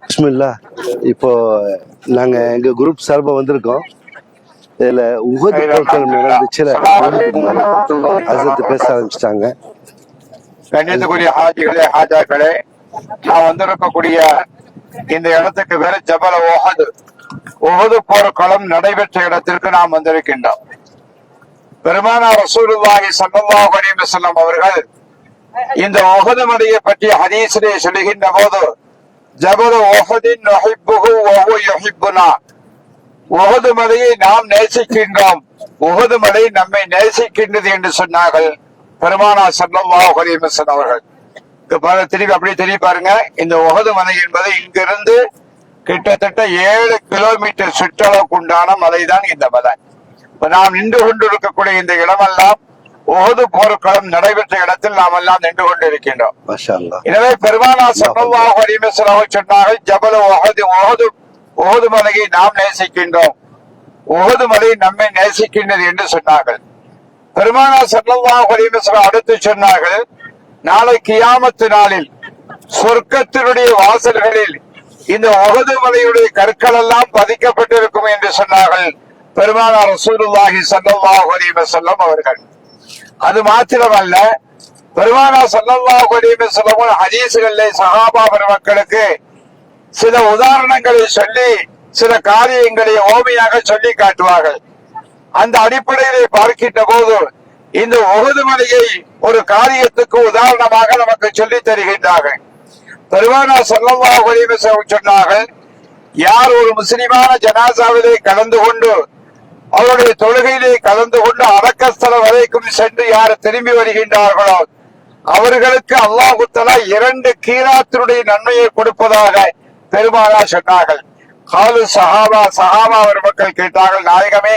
பிஸ்மில்லா. இப்போ நாங்க எங்க குரூப் சார்பா வந்திருக்கோம். இதுல உஹது போர்க்களம் நடந்துச்சுல, ஹசரத் பேச ஆரம்பிச்சிட்டாங்க. கண்ணியத்துக்குரிய ஹாஜிகளே, ஹாஜாக்களே, நான் வந்திருக்கக்கூடிய இந்த இடத்துக்கு பேரு ஜபல உஹது. உஹது போர்க்களம் நடைபெற்ற இடத்திற்கு நாம் வந்திருக்கின்றோம். பெருமானார் ரசூலுல்லாஹி ஸல்லல்லாஹு அலைஹி வஸல்லம் அவர்கள் இந்த உஹது மலையை பற்றி ஹதீஸிலே சொல்லுகின்ற போது, ஜபல உஹதின் நுஹிப்புஹு வ ஹுவ யுஹிப்புனா, உஹது மலையை நாம் நேசிக்கின்றோம், உஹது மலை நம்மை நேசிக்கின்றது என்று சொன்னார்கள் பெருமானார் ஸல்லல்லாஹு அலைஹி வஸல்லம் அவர்கள். திருப்பி அப்படியே திரும்பி பாருங்க. இந்த உஹது மலை என்பது இங்கிருந்து கிட்டத்தட்ட 7 கிலோமீட்டர் சுற்றளவுக்கு உண்டான மலைதான் இந்த மலை. இப்ப நாம் நின்று கொண்டிருக்கக்கூடிய இந்த இடமெல்லாம் உஹது போர்க்களம் நடைபெற்ற இடத்தில் நாம் எல்லாம் நின்று கொண்டிருக்கின்றோம். எனவே பெருமானார் ஸல்லல்லாஹு அலைஹி வஸல்லம் அவர்கள் சொன்னார்கள், ஜபல உஹது, உஹது மலையை நாம் நேசிக்கின்றோம், உஹது மலை நம்மை நேசிக்கின்றது என்று சொன்னார்கள். பெருமானார் ஸல்லல்லாஹு அலைஹி வஸல்லம் அடுத்து சொன்னார்கள், நாளை கியாமத்து நாளில் சொர்க்கத்தினுடைய வாசல்களில் இந்த உஹது மலையுடைய கற்கள் எல்லாம் பதிக்கப்பட்டிருக்கும் என்று சொன்னார்கள் பெருமானார் ரசூலுல்லாஹி ஸல்லல்லாஹு அலைஹி வஸல்லம் அவர்கள். அது மாத்திரமல்ல, பெருமானார் ஸல்லல்லாஹு அலைஹி வஸல்லம் ஹதீஸ்களிலே சஹாபா பெருமக்களுக்கு சில உதாரணங்களை சொல்லி சில காரியங்களை ஓமையாக சொல்லி காட்டுவார்கள். அந்த அடிப்படையிலே பார்க்கின்ற போது இந்த உஹது மலையை ஒரு காரியத்துக்கு உதாரணமாக நமக்கு சொல்லி தருகின்றார்கள். பெருமானார் ஸல்லல்லாஹு அலைஹி வஸல்லம் சொன்னார்கள், யார் ஒரு முஸ்லிமான ஜனாசாவிலே கலந்து கொண்டு அவருடைய தொழுகையிலே கலந்து கொண்டு அடக்கஸ்தலம் வரைக்கும் சென்று யார் திரும்பி வருகின்றார்களோ அவர்களுக்கு அல்லாஹ் தஆலா 2 கீராத்தினுடைய நன்மையை கொடுப்பதாக பெருமானார் சொன்னார்கள். காலு சஹாபா, சஹாபா பெருமக்கள் கேட்டார்கள், நாயகமே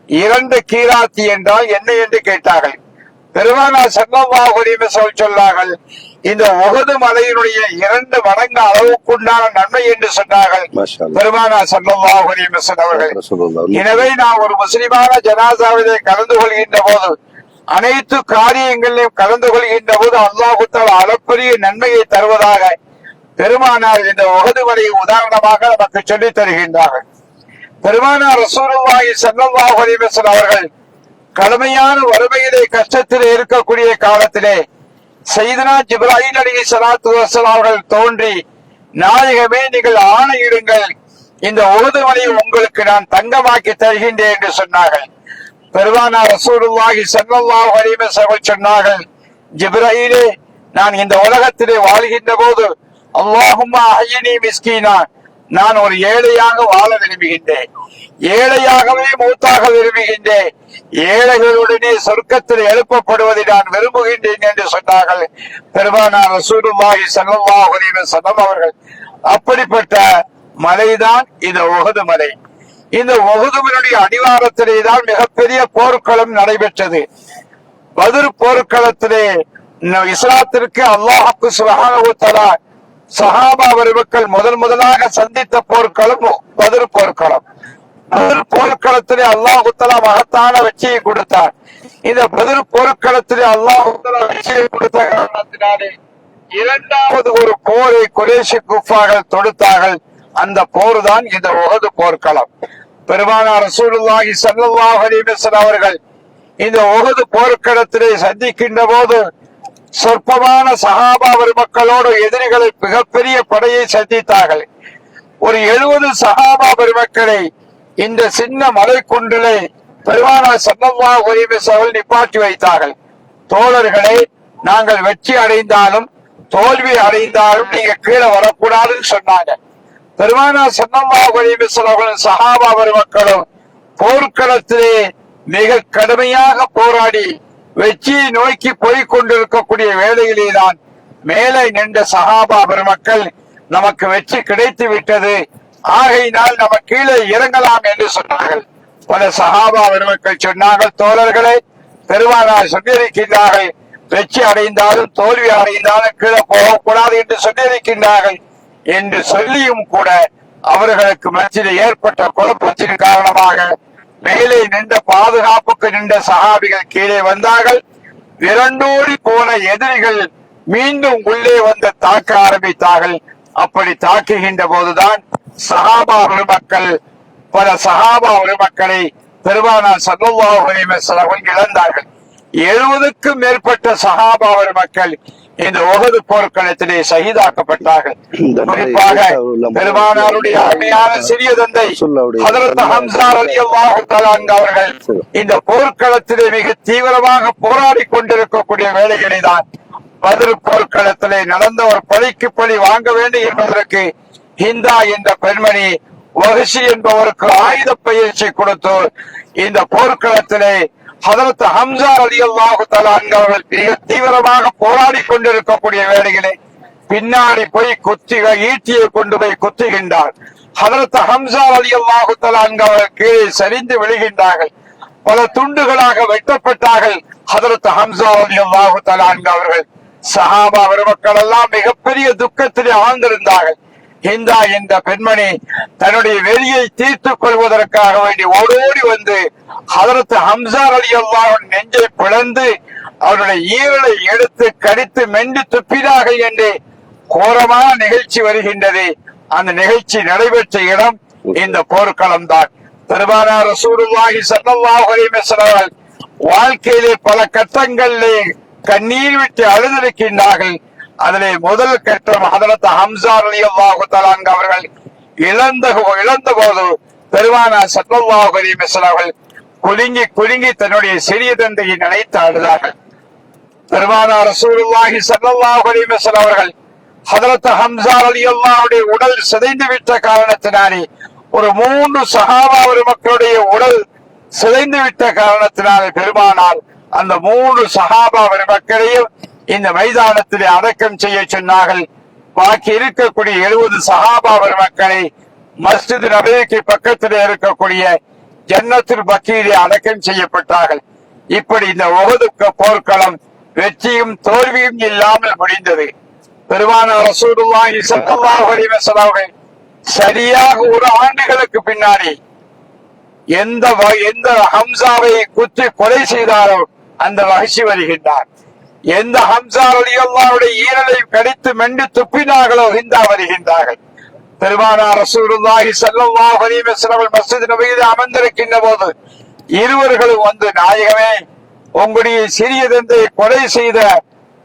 2 கீராத்தி என்றால் என்ன என்று கேட்டார்கள். பெருமானார் ஸல்லல்லாஹு அலைஹி வஸல்லம் சொன்னார்கள், இந்த உஹது மலையினுடைய 2 மடங்கு அளவுக்குண்டான நன்மை என்று சொன்னார்கள் பெருமானார் ஸல்லல்லாஹு அலைஹி வஸல்லம் அவர்கள். எனவே நாம் ஒரு முஸ்லிமான ஜனாசாவிலே கலந்து கொள்கின்ற போது, அனைத்து காரியங்களிலும் கலந்து கொள்கின்ற போது அல்லாஹ் தஆலா அளப்பரிய நன்மையை தருவதாக பெருமானார் இந்த உஹது மலையை உதாரணமாக நமக்கு சொல்லித் தருகின்றார்கள். பெருமானார் ரசூலுல்லாஹி ஸல்லல்லாஹு அலைஹி வஸல்லம் அவர்கள் கடுமையான வறுமையிலே கஷ்டத்திலே இருக்கக்கூடிய காலத்திலே சையதுனா ஜிப்ராயில் அலைஹிஸ்ஸலாத்து வஸ்ஸலாம் அவர்கள் தோன்றி, நாயகமே நீங்கள் ஆணையிடுங்கள், இந்த உஹது மலையை உங்களுக்கு நான் தங்கமாக்கி தருகின்றேன் என்று சொன்னார்கள். பெருமானார் ரசூலுல்லாஹி ஸல்லல்லாஹு அலைஹி வஸல்லம் சொன்னார்கள், ஜிப்ராயிலே, நான் இந்த உலகத்திலே வாழ்கின்ற போது அல்லாஹும்ம அஹ்யினி மிஸ்கீனா, நான் ஒரு ஏழையாக வாழ விரும்புகின்றேன், ஏழையாகவே மூத்தாக விரும்புகின்றேன், ஏழைகளுடனே சொர்க்கத்தில் எழுப்பப்படுவதை நான் விரும்புகின்றேன் என்று சொன்னார்கள் பெருமானார் ரசூலுல்லாஹி ஸல்லல்லாஹு அலைஹி வஸல்லம் அவர்கள். அப்படிப்பட்ட மலைதான் இந்த உஹது மலை. இந்த உஹது மலையுடைய அடிவாரத்திலே தான் மிகப்பெரிய போர்க்களம் நடைபெற்றது. பத்ர் போர்க்களத்திலே இஸ்லாத்திற்கு அல்லாஹ் சுப்ஹானஹு வ தஆலா சஹாபா பெருமக்கள் முதலாக சந்தித்த போர்க்களம் பத்ர் போர்க்களம். பத்ர் போர்க்களத்திலே அல்லாஹ் தஆலா மகத்தான வெற்றியை கொடுத்தார். இந்த பத்ர் போர்க்களத்திலே அல்லாஹ் தஆலா வெற்றியை கொடுத்த காரணத்தினாலே 2வது ஒரு போரை குறைஷி குஃபார்கள் தொடுத்தார்கள். அந்த போர் தான் இந்த உஹது போர்க்களம். பெருமானார் ரசூலுல்லாஹி ஸல்லல்லாஹு அலைஹி வஸல்லம் அவர்கள் இந்த உஹது போர்க்களத்திலே சந்திக்கின்ற போது சொற்பமான சஹாபா பெருமக்களோடு எதிரிகளை மிகப்பெரிய படையை சந்தித்தார்கள். ஒரு 70 சஹாபா பெருமக்களை இந்த சின்ன மலை குன்றிலே பெருமானார் ஸல்லல்லாஹு அலைஹி வஸல்லம் நிப்பாட்டி வைத்தார்கள். தோழர்களே, நாங்கள் வெற்றி அடைந்தாலும் தோல்வி அடைந்தாலும் நீங்க கீழே வரக்கூடாதுன்னு சொன்னாங்க. பெருமானார் ஸல்லல்லாஹு அலைஹி வஸல்லம் சஹாபா பெருமக்களும் போர்க்களத்திலே மிக கடுமையாக போராடி வெற்றியை நோக்கி போய்க் கொண்டிருக்கக்கூடிய வேளையிலேதான் மேலே நின்ற சஹாபா பெருமக்கள், நமக்கு வெற்றி கிடைத்து விட்டது, ஆகையினால் நம்ம கீழே இறங்கலாம் என்று சொன்னார்கள். பல சஹாபா பெருமக்கள் சொன்னார்கள், தோழர்களை, பெருமானார் சொல்லியிருக்கின்றார்கள், வெற்றி அடைந்தாலும் தோல்வி அடைந்தாலும் கீழே போகக்கூடாது என்று சொல்லியிருக்கின்றார்கள் என்று சொல்லியும் கூட அவர்களுக்கு மத்தியில் ஏற்பட்ட குழப்பத்தின் காரணமாக மேலே நின்ற பாதுகாப்புக்கு நின்ற சஹாபிகள் கீழே வந்தார்கள். விரண்டோடி போன எதிரிகள் மீண்டும் உள்ளே வந்து தாக்க ஆரம்பித்தார்கள். அப்படி தாக்குகின்ற போதுதான் சஹாபா பெருமக்கள் பல சஹாபா பெருமக்களை பெருமானார் ஸல்லல்லாஹு அலைஹி வஸல்லம் இழந்தார்கள். 70க்கும் மேற்பட்ட சஹாபா பெருமக்கள் இந்த உஹது போர்க்களத்திலே ஷஹீதாக்கப்பட்டார்கள். குறிப்பாக பெருமானாருடைய அருமையான சிறிய தந்தை ஹஜ்ரத் ஹம்ஸா ரலியல்லாஹு தஆலா அவர்கள் இந்த போர்க்களத்திலே மிக தீவிரமாக போராடி கொண்டிருக்கக்கூடிய வேளைகளை தான் பத்ர் போர்க்களத்திலே நடந்த ஒரு பழிக்கு பழி வாங்க வேண்டும் என்பதற்கு ஹிந்தா என்ற பெண்மணி வஹ்ஷி என்பவருக்கு ஆயுத பயிற்சி கொடுத்து இந்த போர்க்களத்திலே ஹஜ்ரத் ஹம்ஸா ரலியல்லாஹு தஆலா அவர்கள் மிக தீவிரமாக போராடி கொண்டிருக்கக்கூடிய வேளையிலே பின்னாடி போய் ஈட்டியை கொண்டு போய் குத்துகின்றார். ஹஜ்ரத் ஹம்ஸா ரலியல்லாஹு தஆலா அவர்கள் கீழே சரிந்து விழுகின்றார்கள். பல துண்டுகளாக வெட்டப்பட்டார்கள். ஹஜ்ரத் ஹம்ஸா ரலியல்லாஹு தஆலா அவர்கள் சஹாபா பெருமக்கள் எல்லாம் மிகப்பெரிய துக்கத்திலே ஆழ்ந்திருந்தார்கள். ஹிந்தா என்ற பெண்மணி தன்னுடைய வெறியை தீர்த்துக் கொள்வதற்காக வேண்டி ஓடோடி வந்து ஹஜ்ரத் ஹம்ஸா ரலியல்லாஹு நெஞ்சை பிளந்து அவருடைய ஈரலை எடுத்து கடித்து மென்று துப்பினார்கள் என்று கோரமான நிகழ்ச்சி வருகின்றது. அந்த நிகழ்ச்சி நடைபெற்ற இடம் இந்த போர்க்களம் தான். பெருமானார் ரசூலுல்லாஹி ஸல்லல்லாஹு அலைஹி வஸல்லம் வாழ்க்கையிலே பல கட்டங்களிலே கண்ணீர் விட்டு அழுதிருக்கின்றார்கள். அதிலே முதல் கட்டம் ஹஜ்ரத் ஹம்ஸா ரலியல்லாஹு தஆலா அவர்கள் இழந்த போது பெருமானார் ஸல்லல்லாஹு அலைஹி வஸல்லம் குலுங்கி குலுங்கி தன்னுடைய சிறிய தந்தையை நினைத்து அழுதார்கள். பெருமானார் ரசூலுல்லாஹி ஸல்லல்லாஹு அலைஹி வஸல்லம் அவர்கள் ஹஜ்ரத் ஹம்ஸா ரலியல்லாஹுடைய உடல் சிதைந்து விட்ட காரணத்தினாலே ஒரு 3 சஹாபா பெருமக்களுடைய உடல் சிதைந்து விட்ட காரணத்தினாலே பெருமானார் அந்த 3 சஹாபா பெருமக்களையும் இந்த மைதானத்திலே அடக்கம் செய்ய சொன்னார்கள். பாக்கி இருக்கக்கூடிய 70 சஹாபா பெருமக்களை மஸ்ஜித் நபவிக்கு பக்கத்திலே இருக்கக்கூடிய ஜன்னத்துல் பக்கீலே அடக்கம் செய்யப்பட்டார்கள். இப்படி இந்த உஹது போர்க்களம் வெற்றியும் தோல்வியும் இல்லாமல் முடிந்தது. பெருமானார் ரசூலுல்லாஹி ஸல்லல்லாஹு அலைஹி வஸல்லம் சரியாக 1 ஆண்டுகளுக்கு பின்னாடி எந்த ஹம்ஸாவை குத்தி கொலை செய்தாரோ அந்த வஹ்ஷி வருகின்றார். எந்த ஹம்ஸா ரலியல்லாஹுடைய ஈரலை கடித்து மென்று துப்பினார்களோ ஹிந்தா வருகின்றார்கள். பெருமானார் ரசூலுல்லாஹி ஸல்லல்லாஹு அலைஹி வஸல்லம் மஸ்ஜித் நபவியில் அமர்ந்திருக்கின்ற போது இருவர்களும் வந்து, நாயகமே, உங்களுடைய சிறிய தந்தையை கொலை செய்த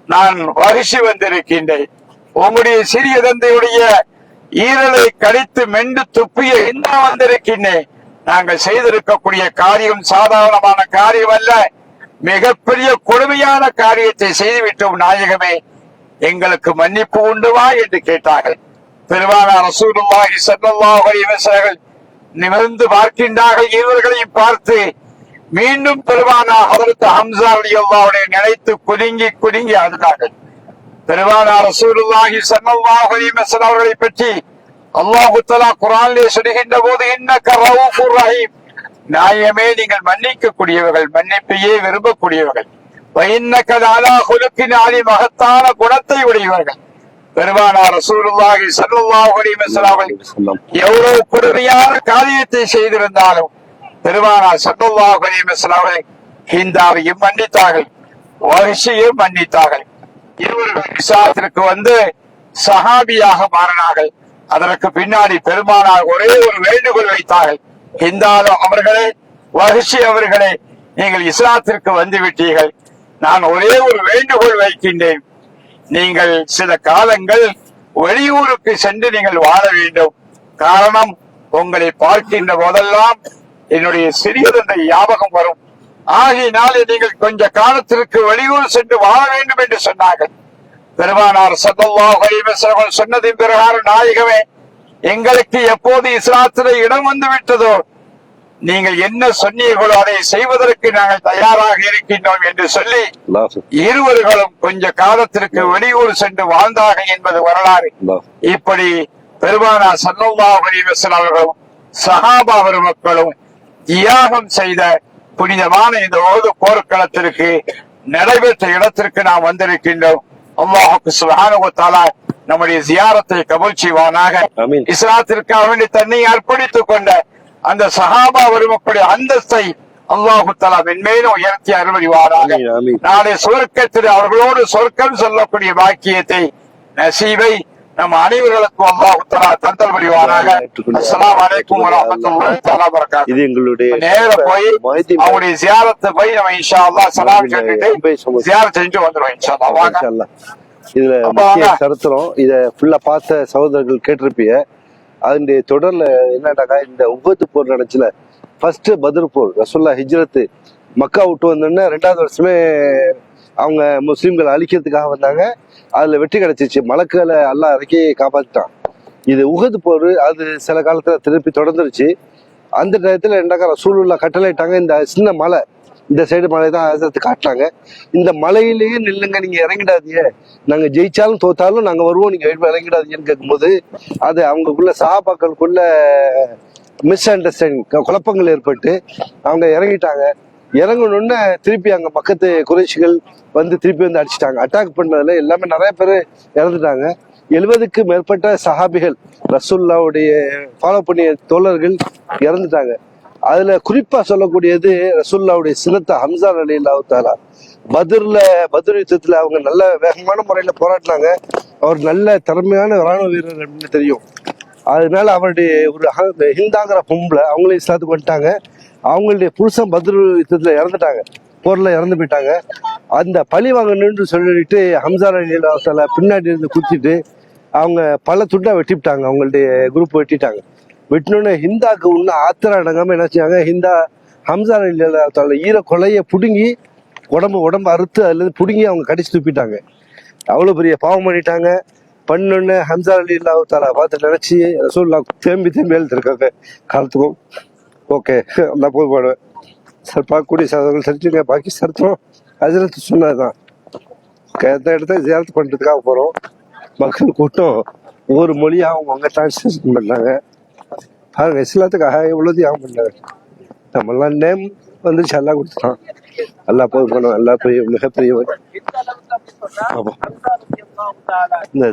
நான் வஹ்ஷி வந்திருக்கின்றேன். உங்களுடைய சிறிய தந்தையுடைய ஈரலை கடித்து மென்று துப்பிய ஹிந்தா வந்திருக்கின்றேன். நாங்கள் செய்திருக்கக்கூடிய காரியம் சாதாரணமான காரியம் அல்ல, மிகப்பெரிய கொடுமையான காரியத்தை செய்துவிட்டோம். நாயகமே, எங்களுக்கு மன்னிப்பு உண்டுவா என்று கேட்டார்கள். பெருமானார் ரசூலுல்லாஹி ஸல்லல்லாஹு அலைஹி வஸல்லம் நிமிர்ந்து பார்க்கின்றார்கள். இருவர்களையும் பார்த்து மீண்டும் பெருமானார் ஹஜ்ரத் ஹம்ஸா ரலியல்லாஹு நினைத்து குலுங்கி குலுங்கி அழுதார்கள். பெருமானார் ரசூலுல்லாஹி ஸல்லல்லாஹு அலைஹி வஸல்லம் அவர்களை பற்றி அல்லாஹ் தஆலா குர்ஆனிலே சொல்கின்ற போது, இன்னக ரഊஃபுர் ரஹீம், நாயகமே, நீங்கள் மன்னிக்க கூடியவர்கள், மன்னிப்பையே விரும்பக்கூடியவர்கள். வஇன்னக லஅலா குலுகின் அலீம், மகத்தான குணத்தை உடையவர்கள். பெருமானார் ரசூலுல்லாஹி ஸல்லல்லாஹு அலைஹி வஸல்லம் எவ்வளவு கொடுமையான காரியத்தை செய்திருந்தாலும் பெருமானார் ஸல்லல்லாஹு அலைஹி வஸல்லம் ஹிந்தாவையும் மன்னித்தார்கள், வஹ்ஷியையும் மன்னித்தார்கள். இருவர்கள் இஸ்லாத்திற்கு வந்து சஹாபியாக மாறினார்கள். அதற்கு பின்னாடி பெருமானார் ஒரே ஒரு வேண்டுகோள் வைத்தார்கள், ஹிந்தாலோ அவர்களே, வஹ்ஷி அவர்களே, நீங்கள் இஸ்லாத்திற்கு வந்து விட்டீர்கள், நான் ஒரே ஒரு வேண்டுகோள் வைக்கின்றேன். நீங்கள் சில காலங்கள் வெளியூருக்கு சென்று நீங்கள் வாழ வேண்டும். காரணம், உங்களை பார்க்கின்ற போதெல்லாம் என்னுடைய சிறிய தந்தை ஞாபகம் வரும். ஆகையினாலே நீங்கள் கொஞ்ச காலத்திற்கு வெளியூர் சென்று வாழ வேண்டும் என்று சொன்னார்கள். பெருமானார் ஸல்லல்லாஹு அலைஹி வஸல்லம் சொன்னதின் பிரகாரம், நாயகமே, எங்களுக்கு எப்போது இஸ்லாத்திலே இடம் வந்து விட்டதோ நீங்கள் என்ன சொன்னீர்களோ அதை செய்வதற்கு நாங்கள் தயாராக இருக்கின்றோம் என்று சொல்லி இருவர்களும் கொஞ்ச காலத்திற்கு வெளியூர் சென்று வாழ்ந்தார்கள் என்பது வரலாறு. இப்படி பெருமானார் ஸல்லல்லாஹு அலைஹி வஸல்லம் அவர்களும் சஹாபா பெருமக்களும் தியாகம் செய்த புனிதமான இந்த உஹது போர்க்களத்திற்கு நடைபெற்ற இடத்திற்கு நாம் வந்திருக்கின்றோம். அல்லாஹ் சுப்ஹானஹு வ தஆலா நம்முடைய ஜியாரத்தை கபூல் செய்வானாக. இஸ்லாத்திற்காக வேண்டி தன்னை அர்ப்பணித்துக் கொண்ட அந்த சஹாபா பெருமக்களுடைய அந்தஸ்தை அல்லாஹு தஆலா மென்மேலும் உயர்த்தி அருள்வாராக. ஆமீன், ஆமீன். நாளை சுவர்க்கத்தில் அவர்களோடு சொர்க்கம் சொல்லக்கூடிய பாக்கியத்தை நசீவை நம் அனைவர்களுக்கும் அல்லாஹ் தஆலா தந்தல் புரிவாராக. அஸ்ஸலாமு அலைக்கும் வரஹ்மத்துல்லாஹி தஆலா வபரகாத்துஹு. இது எங்களுடைய நேர போய் அவங்களுடைய ஜியாரத்தை போய் நம்ம இன்ஷா அல்லாஹ் சலாம் சொல்லிட்டு ஜியாரத் செஞ்சு வந்துருவோம் இன்ஷா அல்லாஹ். வாங்க. இன்ஷா அல்லாஹ். இதுல முக்கிய சரித்திரம் இத ஃபுல்லா பார்த்த சகோதரர்கள் கேட்டிருப்பீங்க. அதனுடைய தொடர்ல என்னடாக்கா, இந்த உஹது போர் நடந்துச்சுல, ஃபர்ஸ்ட் பத்ர் போர், ரசூலுல்லாஹ் ஹிஜ்ரத் மக்கா விட்டு வந்தோடனே 2வது வருஷமே அவங்க முஸ்லிம்களை அழிக்கிறதுக்காக வந்தாங்க. அதுல வெற்றி கிடைச்சிச்சு. மலக்குகளை அல்லாஹ் இறக்கி காப்பாத்திட்டான். இது உஹது போர், அது சில காலத்துல திருப்பி தொடர்ந்துருச்சு. அந்த டயத்துல என்னக்கா ரசூலுல்லாஹ் கட்டளையிட்டாங்க, இந்த சின்ன மலை, இந்த சைடு மலை தான் ஹஜ்ரத் காட்டினாங்க. இந்த மலையிலேயே நில்லுங்க, நீங்க இறங்கிடாதீங்க, நாங்க ஜெயிச்சாலும் தோத்தாலும் நாங்க வருவோம், நீங்க இறங்கிடாதீங்கன்னு கேட்கும்போது அது அவங்களுக்குள்ள சஹாபாக்களுக்குள்ள மிஸ் அண்டர்ஸ்டாண்டிங், குழப்பங்கள் ஏற்பட்டு அவங்க இறங்கிட்டாங்க. இறங்கணுன்னு திருப்பி அங்க பக்கத்து குறைஷிகள் வந்து திருப்பி வந்து அடிச்சிட்டாங்க. அட்டாக் பண்ணதுல எல்லாமே நிறைய பேர் இறந்துட்டாங்க. 70க்கு மேற்பட்ட சஹாபிகள், ரசூலுல்லாஹ்வுடைய ஃபாலோ பண்ணிய தோழர்கள் இறந்துட்டாங்க. அதுல குறிப்பா சொல்லக்கூடியது ரசூலுல்லாஹ்வுடைய சினத்த ஹம்சா ரலியல்லாஹு தஆலா. பத்ர் யுத்தத்துல அவங்க நல்ல வேகமான முறையில போராடினாங்க. அவர் நல்ல திறமையான ராணுவ வீரர் அப்படின்னு தெரியும். அதனால அவருடைய ஒரு ஹிந்தாங்கிற பொம்பளை அவங்களும் இஸ்லாத்துக்கு வந்துட்டாங்க. அவங்களுடைய புருஷன் பத்ர் யுத்தத்துல இறந்துட்டாங்க, போர்ல இறந்து போயிட்டாங்க. அந்த பழி வாங்கணும்னு சொல்லிட்டு ஹம்சா ரலியல்லாஹு தஆலா பின்னாடி இருந்து குத்திட்டு அவங்க பல துண்டா வெட்டிவிட்டாங்க. அவங்களுடைய குரூப் வெட்டிட்டாங்க. வெட்டினோடனே ஹிந்தாக்கு இன்னும் ஆத்திரம் அடங்காம என்ன செஞ்சாங்க, ஹிந்தா ஹம்சா ரலியல்லாஹு தஆலா ஈர கொலையை புடுங்கி உடம்பு அறுத்து அதுல இருந்து புடுங்கி அவங்க கடிச்சு துப்பிட்டாங்க. அவ்வளவு பெரிய பாவம் பண்ணிட்டாங்க. பண்ணோன்னு ஹம்சா ரலியல்லாஹு தஆலா பார்த்து நினைச்சு ரசூலுல்லாஹ் தேம்பி எழுதிருக்காங்க காலத்துக்கும். ஓகே, நான் போய் பாடுவேன் சார். பார்க்கக்கூடிய சாதகங்கள் தெரிஞ்சுங்க. பாக்கி சரித்திரம் ஹஜ்ரத் சொன்னதுதான். எந்த இடத்த ஜியாரத் பண்றதுக்காக போறோம். மக்கள் கூட்டம் ஒவ்வொரு மொழியா அவங்க டிரான்ஸ்லேஷன் பண்ணாங்க. பாருங்க, இஸ்லாத்துக்காக எவ்வளவு தியாகம் பண்ணாங்க. நம்மளாம் நேம் வந்துச்சு, அல்லா கொடுத்துட்டான். அல்லா போய் பண்ணுவோம். அல்லா பெரிய மிகப்பெரியவன். இந்த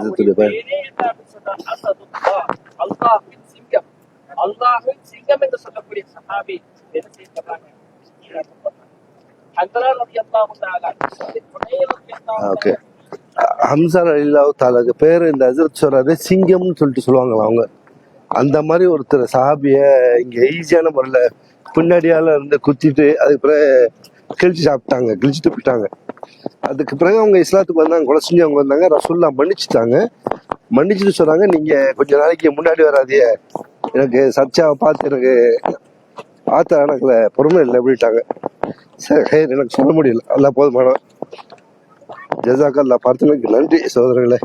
அல்லாஹ்வின் சிங்கம் என்று சொல்லக்கூடிய சஹாபி என்ன செய்யறாங்க? ஓகே, ஹம்சா ரலியல்லாஹு தஆலாக்கு பேர் இந்த ஹஜ்ரத் சொல்றாரு சிங்கம்னு சொல்லிட்டு சொல்லுவாங்களா அவங்க. அந்த மாதிரி ஒருத்தர் சஹாபிய இங்க ஈஸியான முறையில பின்னாடியால இருந்து குத்திட்டு அதுக்கு பிறகு கிழிச்சிட்டு போயிட்டாங்க. அதுக்கு பிறகு அவங்க இஸ்லாத்துக்கு வந்தாங்க, கொலை செஞ்சு அவங்க வந்தாங்க. ரசூலுல்லாஹ் மன்னிச்சுட்டு சொன்னாங்க, நீங்க கொஞ்ச நாளைக்கு முன்னாடி வராதிய, எனக்கு சர்ச்சாவை பார்த்து எனக்கு எனக்குல பொறுமை இல்லை அப்படின்ட்டாங்க. சரி, எனக்கு சொல்ல முடியல. அல்லா போதுமான ஜஸாக்கல்லாஹ். பார்த்தமைக்கு நன்றி சகோதரர்களே.